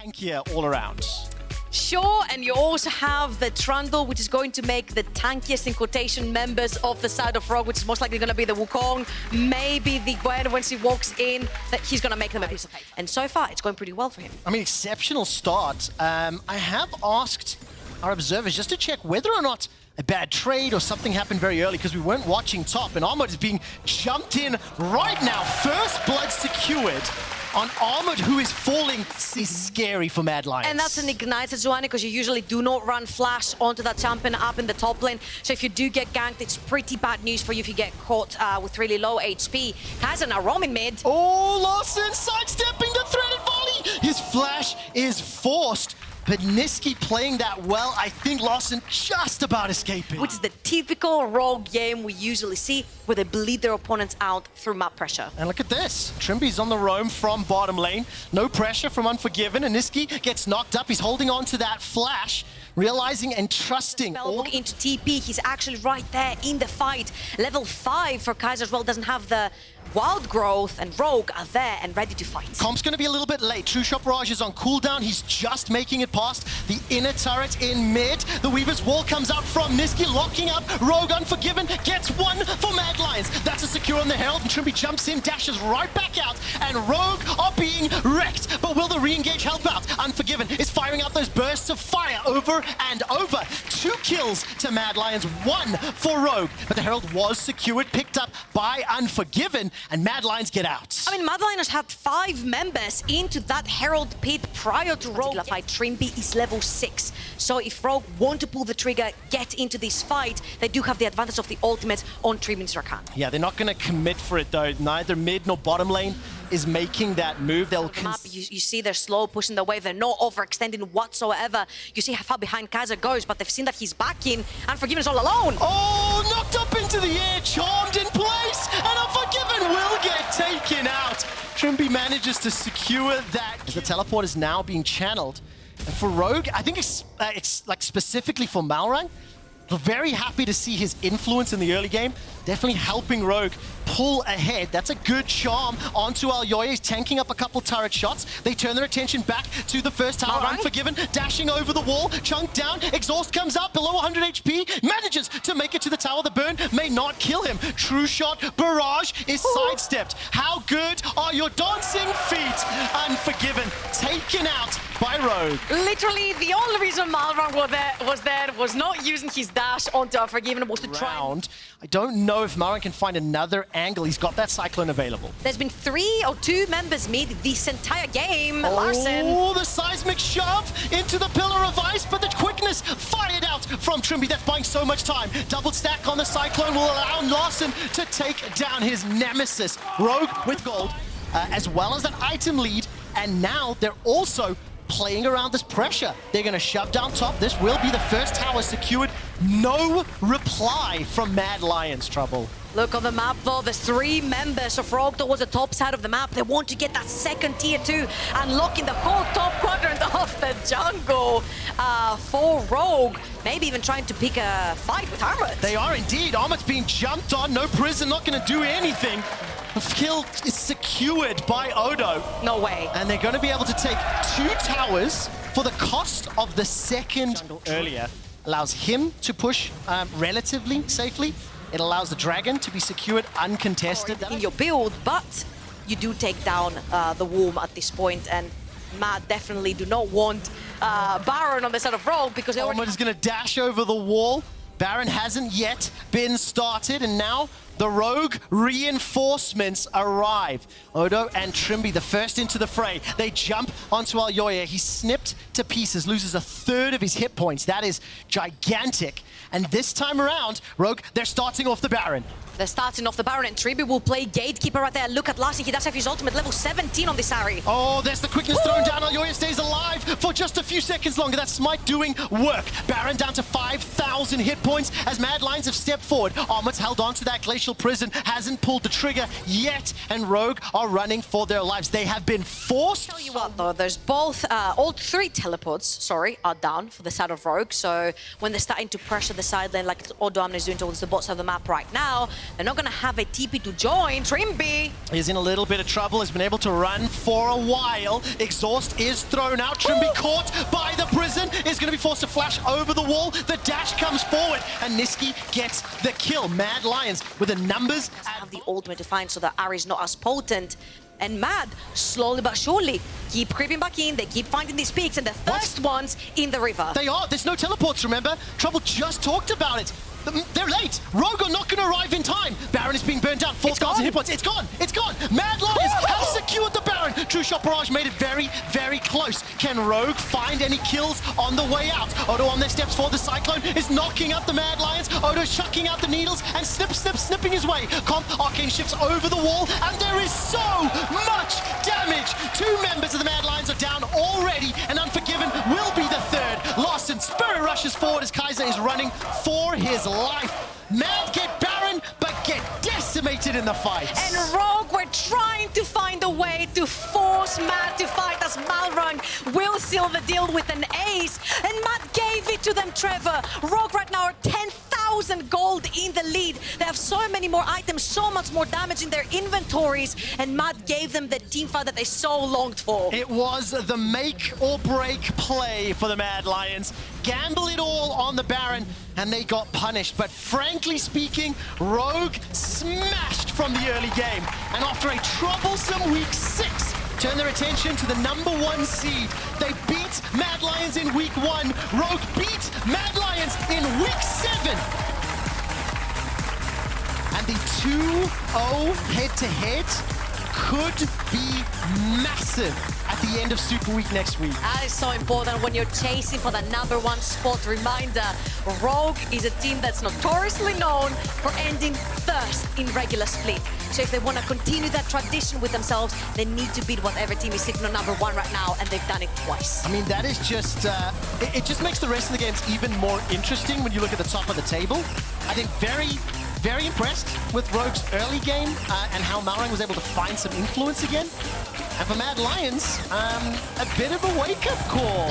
tankier all around. Sure, and you also have the Trundle, which is going to make the tankiest, in quotation, members of the side of Rogue, which is most likely going to be the Wukong, maybe the Gwen when she walks in, that he's going to make them a piece of cake. And so far, it's going pretty well for him. I mean, exceptional start. I have asked our observers just to check whether or not a bad trade or something happened very early because we weren't watching top, and Armut is being jumped in right now. First blood secured on Armut, who is falling, is scary for Mad Lions. And that's an ignite Sejuani, because you usually do not run flash onto that champion up in the top lane. So if you do get ganked, it's pretty bad news for you if you get caught with really low HP. Kaiser now roaming mid. Oh, Larssen sidestepping the threaded volley. His flash is forced, but Nisqy playing that well. I think Larssen just about escaping. Which is the typical Rogue game we usually see, where they bleed their opponents out through map pressure. And look at this. Trymbi's on the roam from bottom lane. No pressure from Unforgiven, and Nisqy gets knocked up. He's holding on to that flash, realizing and trusting. Spellbook into TP. He's actually right there in the fight. Level 5 for Kaiser as well, doesn't have the Wild Growth, and Rogue are there and ready to fight. Comp's going to be a little bit late. True Shot Barrage is on cooldown. He's just making it past the inner turret in mid. The Weaver's Wall comes out from Nisqy, locking up Rogue. Unforgiven gets one for Mad Lions. That's a secure on the Herald, and Trymbi jumps in, dashes right back out, and Rogue are being wrecked. But will the re-engage help out? Unforgiven is firing out those bursts of fire over and over. 2 kills to Mad Lions, 1 for Rogue. But the Herald was secured, picked up by Unforgiven, and Mad Lions get out. I mean, Mad Lions had 5 members into that Herald pit prior to Rogue. Fight. Trymbi is level 6. So if Rogue want to pull the trigger, get into this fight, they do have the advantage of the ultimate on Trymbi's Rakan. Yeah, they're not going to commit for it though. Neither mid nor bottom lane is making that move. They'll you see they're slow pushing the wave. They're not overextending whatsoever. You see how far behind Kaiser goes, but they've seen that he's back in. Unforgiven is all alone. Oh, knocked up into the air, charmed in place, and Unforgiven will get taken out. Trymbi manages to secure that. As the teleport is now being channeled. And for Rogue, I think it's like specifically for Malrang, we're very happy to see his influence in the early game. Definitely helping Rogue pull ahead. That's a good charm onto Elyoya. He's tanking up a couple turret shots. They turn their attention back to the first tower. Malrang? Unforgiven, dashing over the wall, chunked down. Exhaust comes up below 100 HP, manages to make it to the tower. The burn may not kill him. True Shot Barrage is sidestepped. How good are your dancing feet? Unforgiven, taken out by Rogue. Literally, the only reason Malrang was not using his dash onto Unforgiven, was to try. I don't know if Malrang can find another angle. He's got that Cyclone available. There's been 3 or 2 members mid this entire game. Larssen. Oh, the seismic shove into the Pillar of Ice, but the quickness fired out from Trymbi. That's buying so much time. Double stack on the Cyclone will allow Larssen to take down his nemesis. Rogue with gold, as well as that item lead, and now they're also playing around this pressure. They're going to shove down top. This will be the first tower secured. No reply from Mad Lions, Trouble. Look on the map though, there's 3 members of Rogue towards the top side of the map. They want to get that second tier 2, unlocking the whole top quadrant of the jungle for Rogue. Maybe even trying to pick a fight with Armut. They are indeed. Armut's being jumped on. No prison, not going to do anything. The kill is secured by Odo. No way. And they're going to be able to take 2 towers for the cost of the second earlier. Allows him to push relatively safely. It allows the dragon to be secured uncontested. In your build, but you do take down the Womb at this point, and Mad definitely do not want Baron on the side of Rogue, because Armut is going to dash over the wall. Baron hasn't yet been started, and now the Rogue reinforcements arrive. Odo and Trymbi, the first into the fray. They jump onto Elyoya. He's snipped to pieces, loses 1/3 of his hit points. That is gigantic. And this time around, Rogue, they're starting off the Baron. They're starting off the Baron, and Trymbi will play Gatekeeper right there. Look at Larssen, he does have his ultimate level 17 on this AHri. Oh, there's the quickness thrown down. Elyoya stays alive for just a few seconds longer. That smite doing work. Baron down to 5,000 hit points as Mad Lions have stepped forward. Armut's held on to that glacial prison, hasn't pulled the trigger yet, and Rogue are running for their lives. They have been forced. Tell you what though, there's both, all three teleports, are down for the side of Rogue. So when they're starting to pressure the side lane like odoamne is doing towards the bot side of the map right now, they're not gonna have a TP to join. Trymbi is in a little bit of trouble, has been able to run for a while. Exhaust is thrown out. Trymbi caught by the prison, is gonna be forced to flash over the wall. The dash comes forward, and Nisqy gets the kill. Mad Lions with the numbers. have the ultimate to find so that AHri is not as potent. And Mad, slowly but surely, keep creeping back in. They keep finding these peaks, and the first ones in the river. They are. There's no teleports, remember? Trouble just talked about it. They're late. Rogue are not going to arrive in time. Baron is being burned down. 4,000 hit points. It's gone. It's gone. Mad Lions have secured the Baron. True Shot Barrage made it very, very close. Can Rogue find any kills on the way out? Odo on their steps forward. The Cyclone is knocking out the Mad Lions. Odo's chucking out the needles and snipping his way. Comp Arcane shifts over the wall, and there is so much damage. Two members of the Mad Lions are down already, and Unforgiven will be the third. Larssen Spirit rushes forward as Kaiser is running for his life. Mad get Baron, but get decimated in the fight. And Rogue were trying to find a way to force Mad to fight as Malrang will seal the deal with an ace. And Mad gave it to them, Trevor. Rogue right now are 10,000 gold in the lead. They have so many more items, so much more damage in their inventories. And Mad gave them the teamfight that they so longed for. It was the make or break play for the Mad Lions. Gamble it all on the Baron, and they got punished. But frankly speaking, Rogue smashed from the early game. And after a troublesome week 6, turn their attention to the #1 seed. They beat Mad Lions in week 1. Rogue beat Mad Lions in week 7. And the 2-0 head-to-head could be massive at the end of Super Week next week. That is so important when you're chasing for the #1 spot. Reminder, Rogue is a team that's notoriously known for ending first in regular split. So if they want to continue that tradition with themselves, they need to beat whatever team is sitting on #1 right now, and they've done it twice. I mean, that is just, it just makes the rest of the games even more interesting when you look at the top of the table. I think very impressed with Rogue's early game and how Malrang was able to find some influence again. And for Mad Lions, a bit of a wake-up call.